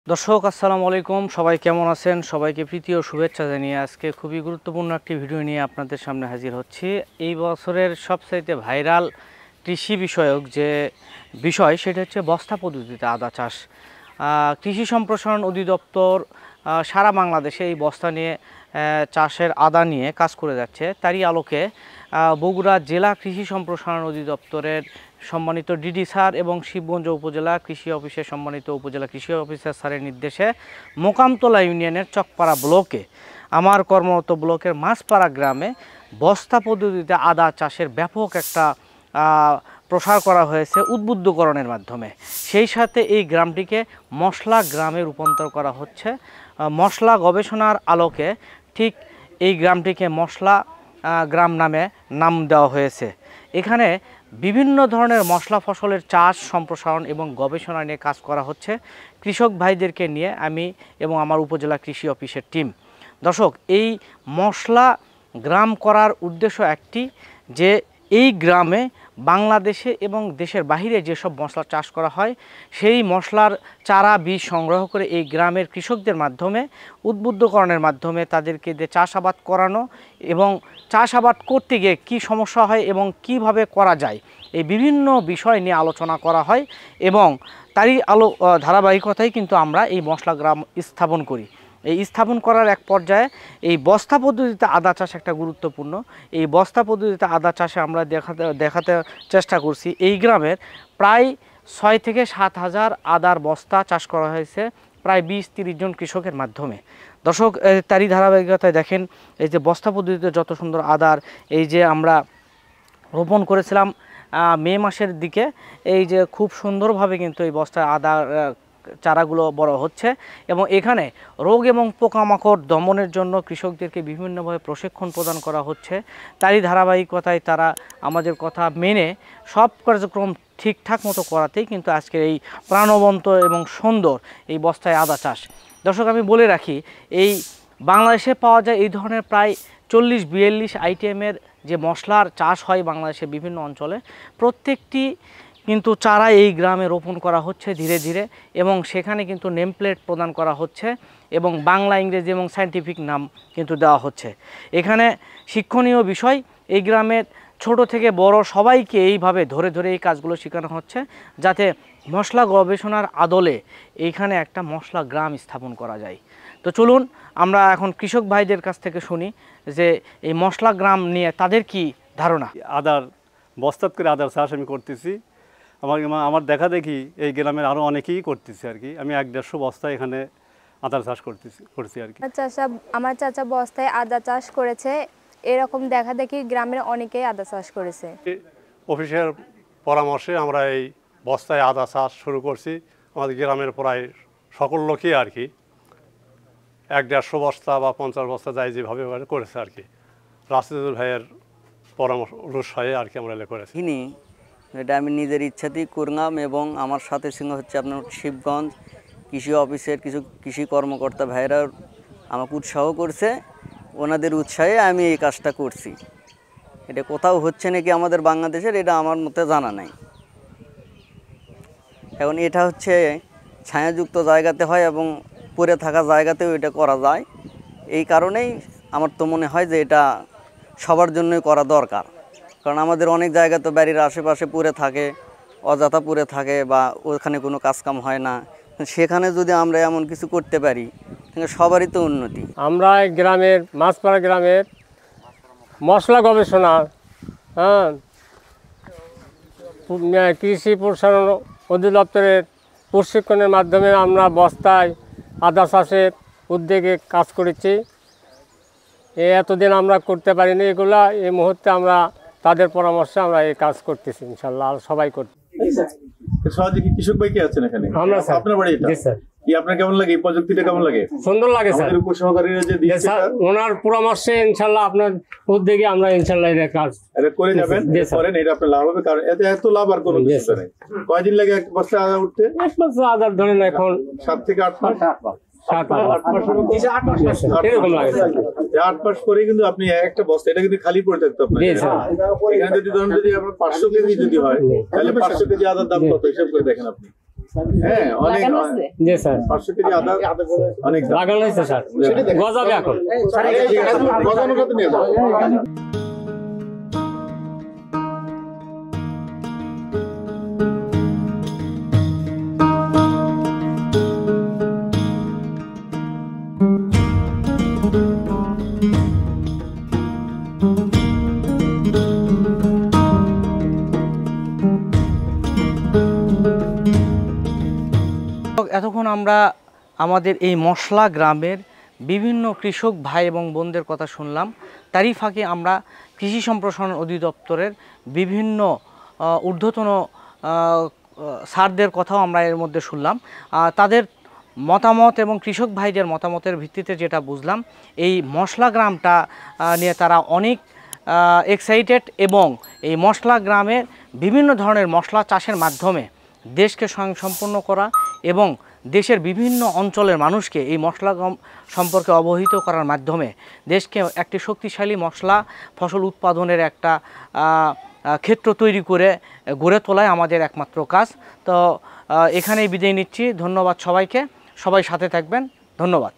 দর্শক আসসালামু আলাইকুম, সবাই কেমন আছেন? সবাইকে প্রীতি ও শুভেচ্ছা জানিয়ে আজকে খুবই গুরুত্বপূর্ণ একটি ভিডিও নিয়ে আপনাদের সামনে হাজির হচ্ছি। এই বছরের সবচাইতে ভাইরাল কৃষি বিষয়ক যে বিষয় সেটা হচ্ছে বস্তা পদ্ধতিতে আদা চাষ। কৃষি সম্প্রসারণ অধিদপ্তর সারা বাংলাদেশে এই বস্তা নিয়ে চাষের আদা নিয়ে কাজ করে যাচ্ছে। তারই আলোকে বগুড়া জেলা কৃষি সম্প্রসারণ অধিদপ্তরের সম্মানিত ডিডি স্যার এবং শিবগঞ্জ উপজেলা কৃষি অফিসের সম্মানিত উপজেলা কৃষি অফিসার স্যারের নির্দেশে মোকামতলা ইউনিয়নের চকপাড়া ব্লকে আমার কর্মরত ব্লকের মাছপাড়া গ্রামে বস্তা পদ্ধতিতে আদা চাষের ব্যাপক একটা প্রসার করা হয়েছে উদ্বুদ্ধকরণের মাধ্যমে। সেই সাথে এই গ্রামটিকে মশলা গ্রামে রূপান্তর করা হচ্ছে। মশলা গবেষণার আলোকে ঠিক এই গ্রামটিকে মশলা গ্রাম নামে নাম দেওয়া হয়েছে। এখানে বিভিন্ন ধরনের মশলা ফসলের চাষ সম্প্রসারণ এবং গবেষণা নিয়ে কাজ করা হচ্ছে কৃষক ভাইদেরকে নিয়ে আমি এবং আমার উপজেলা কৃষি অফিসের টিম। দর্শক, এই মশলা গ্রাম করার উদ্দেশ্য একটি, যে এই গ্রামে বাংলাদেশে এবং দেশের বাহিরে যেসব মশলা চাষ করা হয় সেই মশলার চারা বীজ সংগ্রহ করে এই গ্রামের কৃষকদের মাধ্যমে উদ্বুদ্ধকরণের মাধ্যমে তাদেরকে দিয়ে চাষাবাদ করানো এবং চাষাবাদ করতে গিয়ে কী সমস্যা হয় এবং কিভাবে করা যায় এই বিভিন্ন বিষয় নিয়ে আলোচনা করা হয় এবং তারই ধারাবাহিকতায় কিন্তু আমরা এই মশলা গ্রাম স্থাপন করি। এই স্থাপন করার এক পর্যায়ে এই বস্তা পদ্ধতিতে আদা চাষ একটা গুরুত্বপূর্ণ। এই বস্তা পদ্ধতিতে আদা চাষে আমরা দেখাতে চেষ্টা করছি এই গ্রামের প্রায় 6 থেকে 7 হাজার আদার বস্তা চাষ করা হয়েছে প্রায় 20-30 জন কৃষকের মাধ্যমে। দর্শক, তারই ধারাবাহিকতায় দেখেন এই যে বস্তা পদ্ধতিতে যত সুন্দর আদার এই যে আমরা রোপণ করেছিলাম মে মাসের দিকে, এই যে খুব সুন্দরভাবে কিন্তু এই বস্তায় আদার চারাগুলো বড় হচ্ছে এবং এখানে রোগ এবং পোকামাকড় দমনের জন্য কৃষকদেরকে বিভিন্নভাবে প্রশিক্ষণ প্রদান করা হচ্ছে। তারই ধারাবাহিকতায় তারা আমাদের কথা মেনে সব কার্যক্রম ঠিকঠাক মতো করাতেই কিন্তু আজকের এই প্রাণবন্ত এবং সুন্দর এই বস্তায় আদা চাষ। দর্শক, আমি বলে রাখি এই বাংলাদেশে পাওয়া যায় এই ধরনের প্রায় 40-42 আইটেমের যে মশলার চাষ হয় বাংলাদেশে বিভিন্ন অঞ্চলে, প্রত্যেকটি কিন্তু চারা এই গ্রামে রোপণ করা হচ্ছে ধীরে ধীরে এবং সেখানে কিন্তু নেম প্লেট প্রদান করা হচ্ছে এবং বাংলা, ইংরেজি এবং সায়েন্টিফিক নাম কিন্তু দেওয়া হচ্ছে। এখানে শিক্ষণীয় বিষয়, এই গ্রামের ছোট থেকে বড় সবাইকে এইভাবে ধরে ধরে এই কাজগুলো শেখানো হচ্ছে যাতে মশলা গবেষণার আদলে এইখানে একটা মশলা গ্রাম স্থাপন করা যায়। তো চলুন আমরা এখন কৃষক ভাইদের কাছ থেকে শুনি যে এই মশলা গ্রাম নিয়ে তাদের কি ধারণা। আদার বস্তাত করে আদার চাষ আমি করতেছি। আমার দেখা দেখি এই গ্রামের আরও অনেকেই করতেছে আর কি। আমি 1-150 বস্তা এখানে আদার চাষ করছি আর কি। আমার চাচা বস্তায় আদা চাষ করেছে, এরকম দেখা দেখি গ্রামের অনেকেই আদা চাষ করেছে। অফিসের পরামর্শে আমরা এই বস্তায় আদা চাষ শুরু করছি। আমাদের গ্রামের প্রায় সকল লোকই আর কি 1-150 বস্তা বা 50 বস্তা যায় যেভাবে করেছে আর কি। রাশিদুল ভাইয়ের পরামর্শ অনুসারে আর কি আমরা করেছি। এটা আমি নিজের ইচ্ছাতেই করলাম এবং আমার সাথে সঙ্গে হচ্ছে আপনার শিবগঞ্জ কৃষি অফিসের কিছু কৃষি কর্মকর্তা ভাইরা আমাকে উৎসাহ করছে, ওনাদের উৎসাহে আমি এই কাজটা করছি। এটা কোথাও হচ্ছে নাকি আমাদের বাংলাদেশের, এটা আমার মতে জানা নাই। এখন এটা হচ্ছে ছায়াযুক্ত জায়গাতে হয় এবং পড়ে থাকা জায়গাতেও এটা করা যায়। এই কারণেই আমার তো মনে হয় যে এটা সবার জন্যই করা দরকার, কারণ আমাদের অনেক জায়গা তো বাড়ির আশেপাশে পড়ে থাকে, অযথা পড়ে থাকে বা ওখানে কোনো কাজকাম হয় না। সেখানে যদি আমরা এমন কিছু করতে পারি তাহলে সবারই তো উন্নতি। আমরা গ্রামের মাছপাড়া গ্রামের মশলা গবেষণা কৃষি প্রসারণ অধিদপ্তরের প্রশিক্ষণের মাধ্যমে আমরা বস্তায় আদা চাষের উদ্যোগে কাজ করেছি। এতদিন আমরা করতে পারিনি এগুলা, এই মুহূর্তে আমরা তাদের পরামর্শে আমরা এই কাজ করতেছি ইনশাল্লাহ, আর সবাই করতে। কৃষক ভাই কি আছেন এখানে? আমরা আপনার বাড়ি এটা? জি স্যার। কি আপনার কেমন লাগে, এই প্রযুক্তিটা কেমন লাগে? সুন্দর লাগে স্যার। আমাদের উপসহকারীরা যে দিচ্ছে ওনার পরামর্শে ইনশাল্লাহ আপনার উদ্যোগে আমরা ইনশাল্লাহ এর কাজ এটা করে যাবেন, করেন, এটা আপনার লাভ হবে। কারণ এতে এত লাভ আর কোনো কিছু নেই। কয়দিন লাগে এক বস্তা আদা উঠতে? 1 বছর আদার ধরেন এখন 7 থেকে 8 মাস। এরকম লাগে। 8 মাস পরে কিন্তু আপনি একটা বস্তা, এটা কিন্তু খালি পড়ে থাকতো আপনার। এখানে যদি ধরুন যদি আপনার 500 কেজি যদি হয় তাহলে 500 কেজি আদার দাম কত হিসাব করে দেখেন আপনি। হ্যাঁ অনেক জি স্যার 500 কেজি আদা অনেক দাম। লাগানো হয়েছে স্যার, গজাবে এখন। গজানোর সাথে নিয়ে যাও। এতক্ষণ আমরা আমাদের এই মশলা গ্রামের বিভিন্ন কৃষক ভাই এবং বোনদের কথা শুনলাম। তারই ফাঁকে আমরা কৃষি সম্প্রসারণ অধিদপ্তরের বিভিন্ন ঊর্ধ্বতন স্যারদের কথাও আমরা এর মধ্যে শুনলাম। তাদের মতামত এবং কৃষক ভাইদের মতামতের ভিত্তিতে যেটা বুঝলাম, এই মশলা গ্রামটা নিয়ে তারা অনেক এক্সাইটেড এবং এই মশলা গ্রামের বিভিন্ন ধরনের মশলা চাষের মাধ্যমে দেশকে স্বয়ংসম্পূর্ণ করা এবং দেশের বিভিন্ন অঞ্চলের মানুষকে এই মশলা সম্পর্কে অবহিত করার মাধ্যমে দেশকে একটি শক্তিশালী মশলা ফসল উৎপাদনের একটা ক্ষেত্র তৈরি করে গড়ে তোলাই আমাদের একমাত্র কাজ। তো এখানেই বিদায় নিচ্ছি। ধন্যবাদ সবাইকে, সবাই সাথে থাকবেন। ধন্যবাদ।